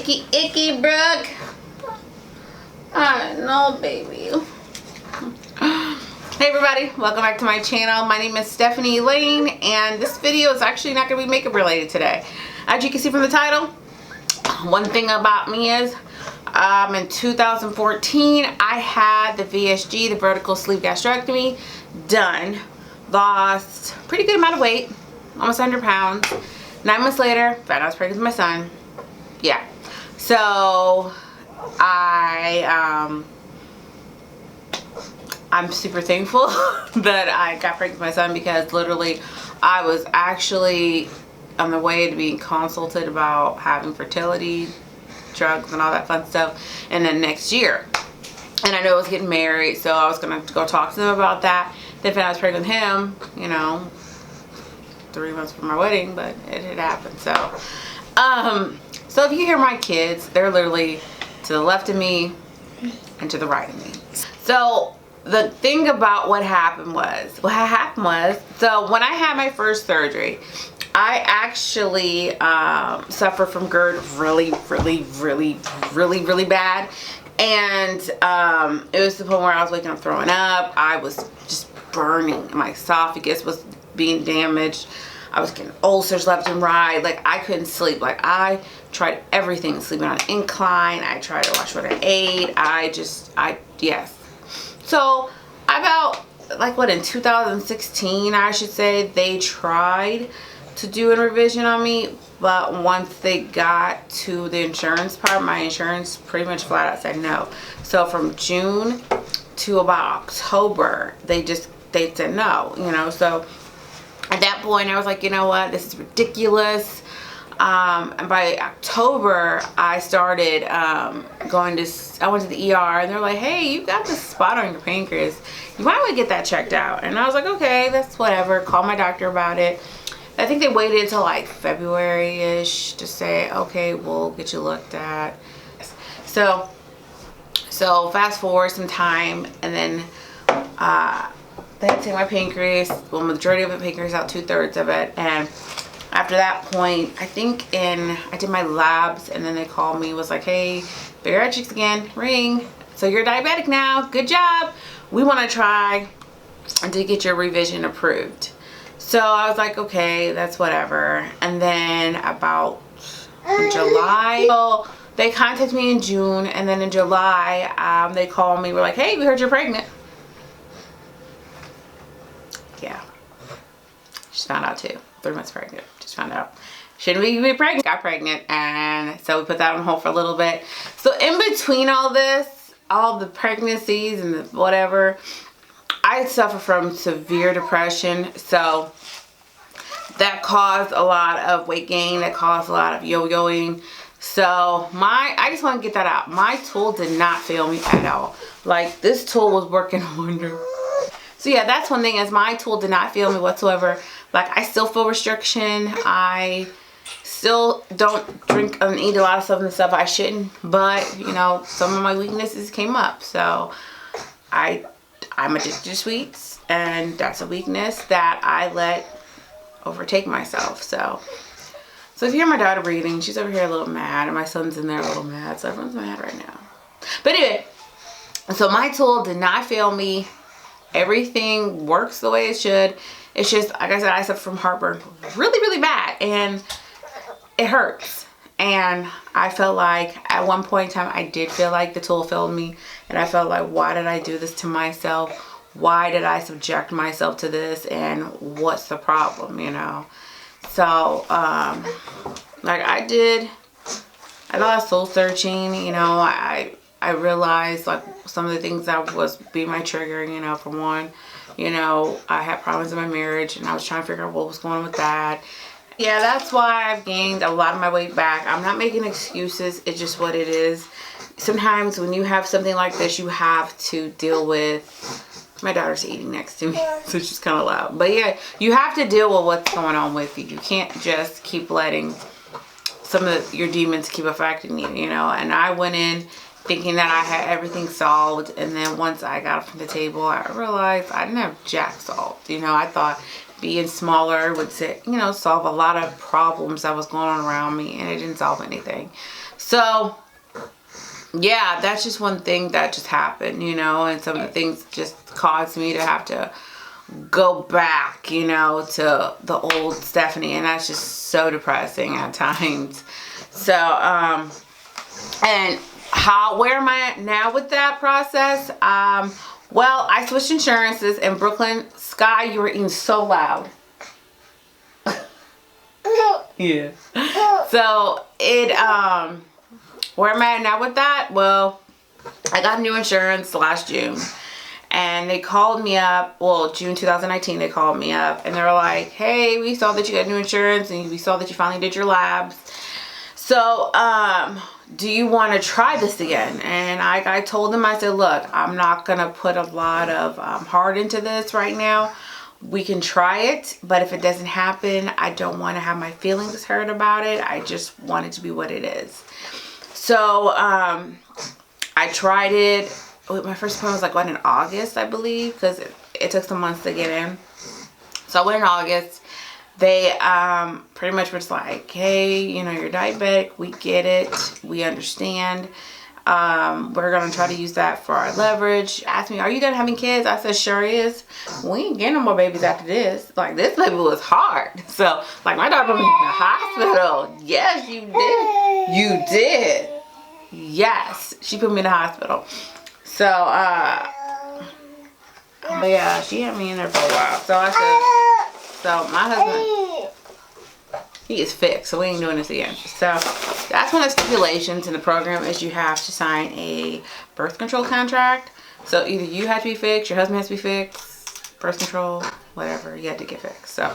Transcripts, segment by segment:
Icky, Brooke. I know, baby. Hey everybody, welcome back to my channel. My name is Stephanie Lane, and this video is actually not going to be makeup related today. As you can see from the title, one thing about me is in 2014 I had the VSG, the vertical sleeve gastrectomy, done. Lost a pretty good amount of weight, almost 100 pounds. 9 months later, found out I was pregnant with my son. Yeah, so I'm super thankful that I got pregnant with my son, because literally I was actually on the way to being consulted about having fertility drugs and all that fun stuff in the next year. And I know I was getting married, so I was gonna go talk to them about that. Then found out I was pregnant with him, you know, 3 months before my wedding, but it had happened. So if you hear my kids, they're literally to the left of me and to the right of me. So the thing about what happened was, so when I had my first surgery, I actually suffered from GERD really bad. And it was the point where I was waking up throwing up. I was just burning. My esophagus was being damaged. I was getting ulcers left and right. Like, I couldn't sleep. Like, I tried everything. Sleeping on an incline. I tried to watch what I ate. Yes. So, in 2016, I should say, they tried to do a revision on me. But once they got to the insurance part, my insurance pretty much flat out said no. So, from June to about October, they said no, you know. So, at that point, I was like, you know what, this is ridiculous. And by October, I started I went to the ER, and they're like, hey, you got this spot on your pancreas. You might want to get that checked out. And I was like, okay, that's whatever. Call my doctor about it. I think they waited until like February-ish to say, okay, we'll get you looked at. So fast forward some time, and then they had to take my pancreas, well, majority of the pancreas out, 2/3 of it. And after that point, I did my labs, and then they called me, was like, hey, bariatrics again, ring. So you're diabetic now, good job. We want to try to get your revision approved. So I was like, okay, that's whatever. And then about in July, so they contacted me in June, and then in July, they called me, were like, hey, we heard you're pregnant. Yeah, just found out too. 3 months pregnant, just found out. Shouldn't we be pregnant? Got pregnant, and so we put that on hold for a little bit. So in between all this, all the pregnancies and the whatever, I suffer from severe depression. So that caused a lot of weight gain, that caused a lot of yo-yoing. So I just want to get that out. My tool did not fail me at all. Like, this tool was working wonders. So yeah, that's one thing, is my tool did not fail me whatsoever. Like, I still feel restriction. I still don't drink and eat a lot of stuff and stuff I shouldn't. But, you know, some of my weaknesses came up. So I'm addicted to sweets, and that's a weakness that I let overtake myself. So if you hear my daughter breathing, she's over here a little mad, and my son's in there a little mad. So everyone's mad right now. But anyway, so my tool did not fail me. Everything works the way it should. It's just, like I said, I suffer from heartburn really bad, and it hurts. And I felt like at one point in time, I did feel like the tool failed me, and I felt like, why did I do this to myself? Why did I subject myself to this, and what's the problem, you know? So like, I did a lot of soul searching, you know. I realized, like, some of the things that was being my trigger, you know. For one, you know, I had problems in my marriage, and I was trying to figure out what was going on with that. Yeah, that's why I've gained a lot of my weight back. I'm not making excuses. It's just what it is. Sometimes when you have something like this, you have to deal with... My daughter's eating next to me, so she's kind of loud. But yeah, you have to deal with what's going on with you. You can't just keep letting some of your demons keep affecting you, you know. And I went in thinking that I had everything solved, and then once I got up from the table, I realized I didn't have jack solved. You know, I thought being smaller would, you know, solve a lot of problems that was going on around me, and it didn't solve anything. So yeah, that's just one thing that just happened, you know, and some of the things just caused me to have to go back, you know, to the old Stephanie, and that's just so depressing at times. So and where am I at now with that process? Well, I switched insurances in Brooklyn. Sky, you were eating so loud. Yeah. So where am I at now with that? Well, I got new insurance last June, and they called me up. Well, June 2019, they called me up, and they were like, "Hey, we saw that you got new insurance, and we saw that you finally did your labs. So, do you want to try this again?" And I told them, I said, "Look, I'm not gonna put a lot of heart into this right now. We can try it, but if it doesn't happen, I don't want to have my feelings hurt about it. I just want it to be what it is." So I tried it. My first appointment was like in August, I believe, because it took some months to get in. So I went in August. They pretty much were just like, "Hey, you know, you're diabetic. We get it. We understand. We're going to try to use that for our leverage." Asked me, "Are you done having kids?" I said, "Sure is. We ain't getting no more babies after this. Like, this baby was hard." So, like, my daughter put me in the hospital. Yes, you did. You did. Yes, she put me in the hospital. So, but yeah, she had me in there for a while. So I said, so my husband, he is fixed, so we ain't doing this again. So that's one of the stipulations in the program is you have to sign a birth control contract. So either you have to be fixed, your husband has to be fixed, birth control, whatever, you have to get fixed. So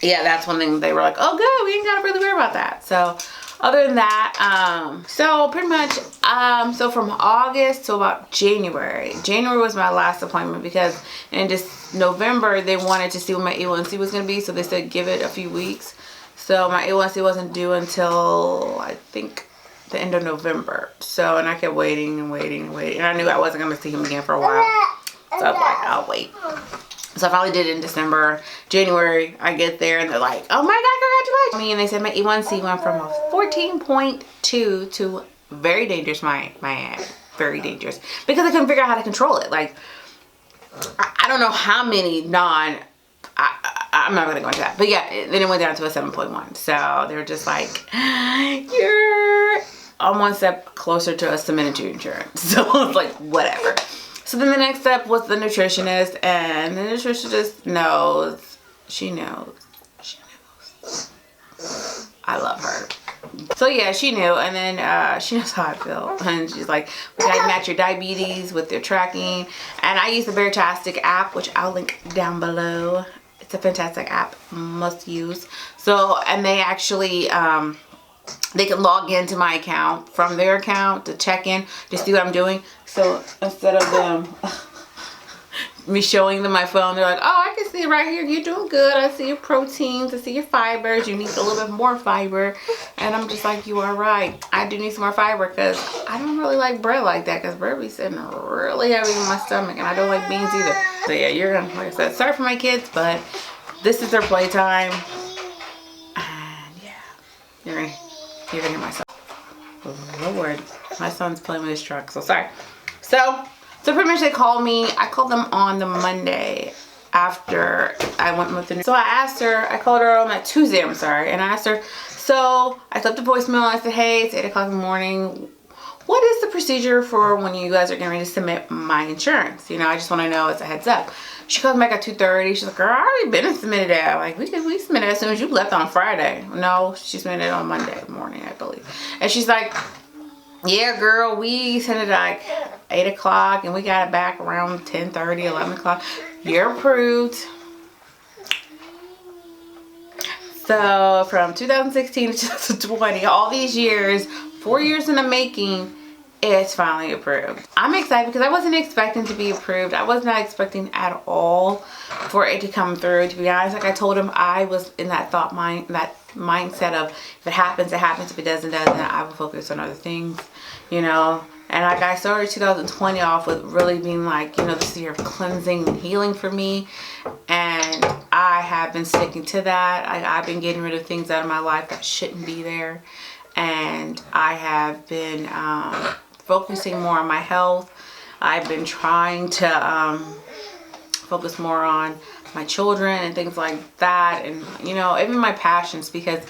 yeah, that's one thing they were like, "Oh good, we ain't gotta really worry about that." So other than that, so pretty much, so from August to about January was my last appointment, because in this November, they wanted to see what my A1C was going to be. So they said, give it a few weeks. So my A1C wasn't due until, I think, the end of November. So, and I kept waiting and waiting and waiting. And I knew I wasn't going to see him again for a while. So I was like, I'll wait. So I finally did it in December. January, I get there and they're like, "Oh my God, congratulations." And they said my A1C went from a 14.2 to very dangerous, my very dangerous. Because I couldn't figure out how to control it. Like, I don't know how many I'm not going to go into that. But yeah, then it went down to a 7.1. So they were just like, "You're on one step closer to a cemented insurance." So I was like, whatever. So then the next step was the nutritionist, and the nutritionist knows. She knows. I love her. So yeah, she knew, and then she knows how I feel. And she's like, "We gotta match your diabetes with your tracking." And I use the Veritastic app, which I'll link down below. It's a fantastic app, must use. So, and they actually, they can log into my account from their account to check in to see what I'm doing. So instead of them me showing them my phone, they're like, "Oh, I can see it right here. You're doing good. I see your proteins. I see your fibers. You need a little bit more fiber." And I'm just like, "You are right. I do need some more fiber, because I don't really like bread like that, because bread be sitting really heavy in my stomach, and I don't like beans either." So yeah, you're gonna, like I said, sorry for my kids, but this is their playtime. And yeah, you're gonna hear my son. Oh Lord, my son's playing with his truck. So sorry. So pretty much they called me. I called them on the Monday after I went with the. So I asked her. I called her on that Tuesday. I'm sorry, and I asked her. So I left a voicemail. I said, "Hey, it's 8 o'clock in the morning. What is the procedure for when you guys are getting ready to submit my insurance? You know, I just want to know as a heads up." She calls me back at 2:30. She's like, "Girl, I already been and submitted that." Like, we submitted as soon as you left on Friday. No, she submitted it on Monday morning, I believe. And she's like, "Yeah, girl, we sent it like 8 o'clock and we got it back around 10:30, 11 o'clock. You're approved." So from 2016 to 2020, all these years, 4 years in the making, it's finally approved. I'm excited because I wasn't expecting to be approved. I was not expecting at all for it to come through. To be honest, like I told him, I was in that mindset of, if it happens, it happens. If it doesn't, I will focus on other things, you know. And like I started 2020 off with really being like, you know, this year of cleansing and healing for me. And I have been sticking to that. I've been getting rid of things out of my life that shouldn't be there. and I have been focusing more on my health. I've been trying to focus more on my children and things like that, and you know, even my passions, because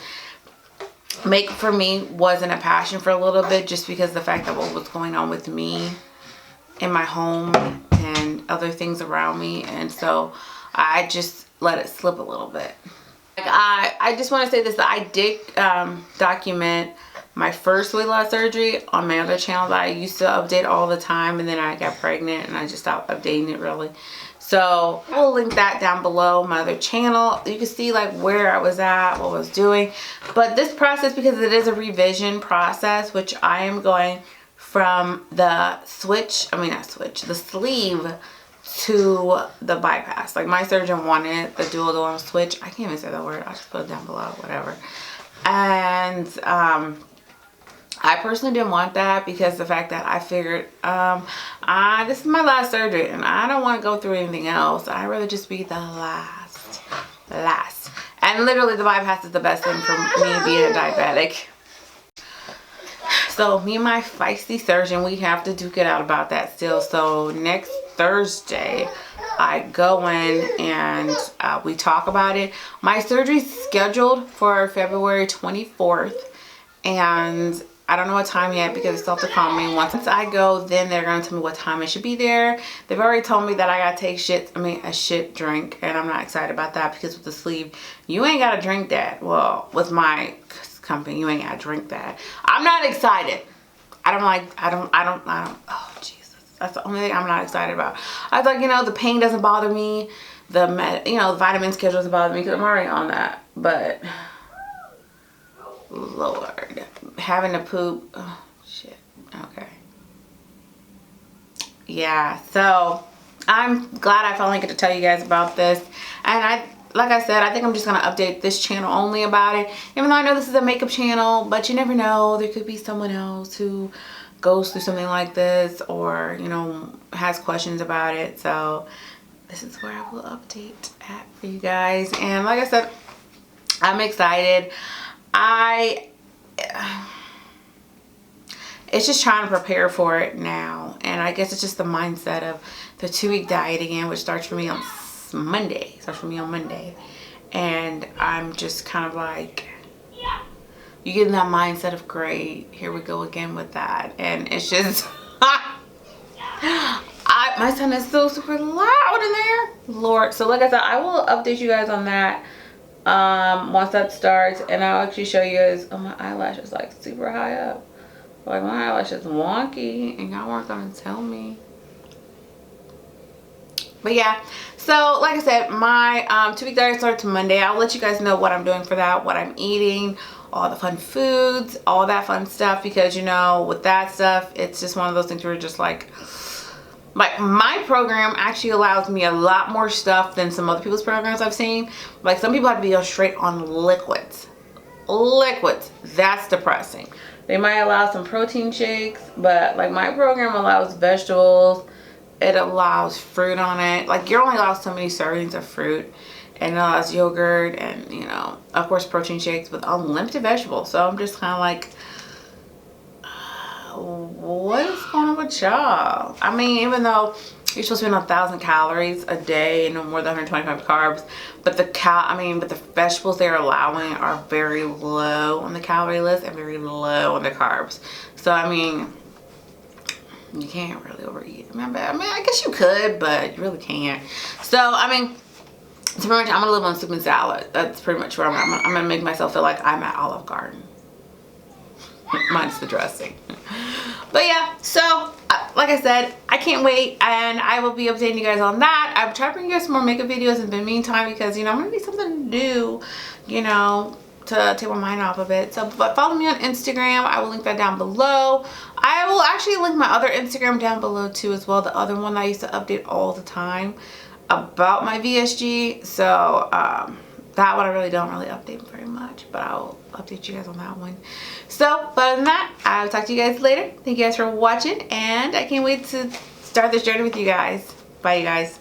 makeup for me wasn't a passion for a little bit, just because of the fact that what was going on with me in my home and other things around me, and so I just let it slip a little bit. Like I just want to say this, that I did document my first weight loss surgery on my other channel that I used to update all the time, and then I got pregnant and I just stopped updating it really. So I will link that down below, my other channel. You can see like where I was at, what I was doing. But this process, because it is a revision process, which I am going from the the sleeve to the bypass. Like my surgeon wanted the dual dome switch. I can't even say that word. I'll just put it down below, whatever. And I personally didn't want that, because the fact that I figured this is my last surgery and I don't want to go through anything else. I'd rather just be the last. And literally the bypass is the best thing for me being a diabetic. So me and my feisty surgeon, we have to duke it out about that still. So next Thursday I go in and we talk about it. My surgery's scheduled for February 24th, and I don't know what time yet, because they still have to call me. Once I go, then they're gonna tell me what time I should be there. They've already told me that I gotta take a shit drink, and I'm not excited about that, because with the sleeve, you ain't gotta drink that. Well, with my company, you ain't gotta drink that. I'm not excited. Oh Jesus, that's the only thing I'm not excited about. I was like, you know, the pain doesn't bother me. The vitamin schedule doesn't bother me, because I'm already on that. But Lord, having to poop, oh shit. Okay, yeah, so I'm glad I finally get to tell you guys about this. And like I said, I think I'm just gonna update this channel only about it, even though I know this is a makeup channel, but you never know, there could be someone else who goes through something like this, or you know, has questions about it. So this is where I will update at for you guys. And like I said, I'm excited. It's just trying to prepare for it now, and I guess it's just the mindset of the 2-week diet again, which starts for me on Monday. And I'm just kind of like, you get in that mindset of, great, here we go again with that. And it's just my son is so super loud in there, Lord. So like I said, I will update you guys on that once that starts, and I'll actually show you guys. Oh, my eyelashes like super high up, like my eyelashes wonky, and y'all weren't gonna tell me. But yeah, so like I said, my 2-week diet starts Monday. I'll let you guys know what I'm doing for that, what I'm eating, all the fun foods, all that fun stuff, because you know, with that stuff, it's just one of those things where just like my program actually allows me a lot more stuff than some other people's programs I've seen. Like some people have to be straight on liquids. That's depressing. They might allow some protein shakes, but like my program allows vegetables. It allows fruit on it. Like you're only allowed so many servings of fruit, and it allows yogurt, and you know, of course, protein shakes with unlimited vegetables. So I'm just kind of like, what is going on with y'all? I mean, even though you're supposed to be on 1,000 calories a day and no more than 125 carbs, but the vegetables they're allowing are very low on the calorie list and very low on the carbs. So I mean, you can't really overeat. I mean, I guess you could, but you really can't. So I mean, so pretty much, I'm gonna live on soup and salad. That's pretty much where I'm at. I'm gonna make myself feel like I'm at Olive Garden. Minus the dressing. But yeah, so like I said, I can't wait, and I will be updating you guys on that. I've tried to bring you guys some more makeup videos in the meantime, because you know, I'm gonna need something to do, you know, to take my mind off of it. So but follow me on Instagram. I will link that down below. I will actually link my other Instagram down below too as well, the other one that I used to update all the time about my VSG. So that one I really don't update very much, but I'll update you guys on that one. So but other than that, I'll talk to you guys later. Thank you guys for watching, and I can't wait to start this journey with you guys. Bye you guys.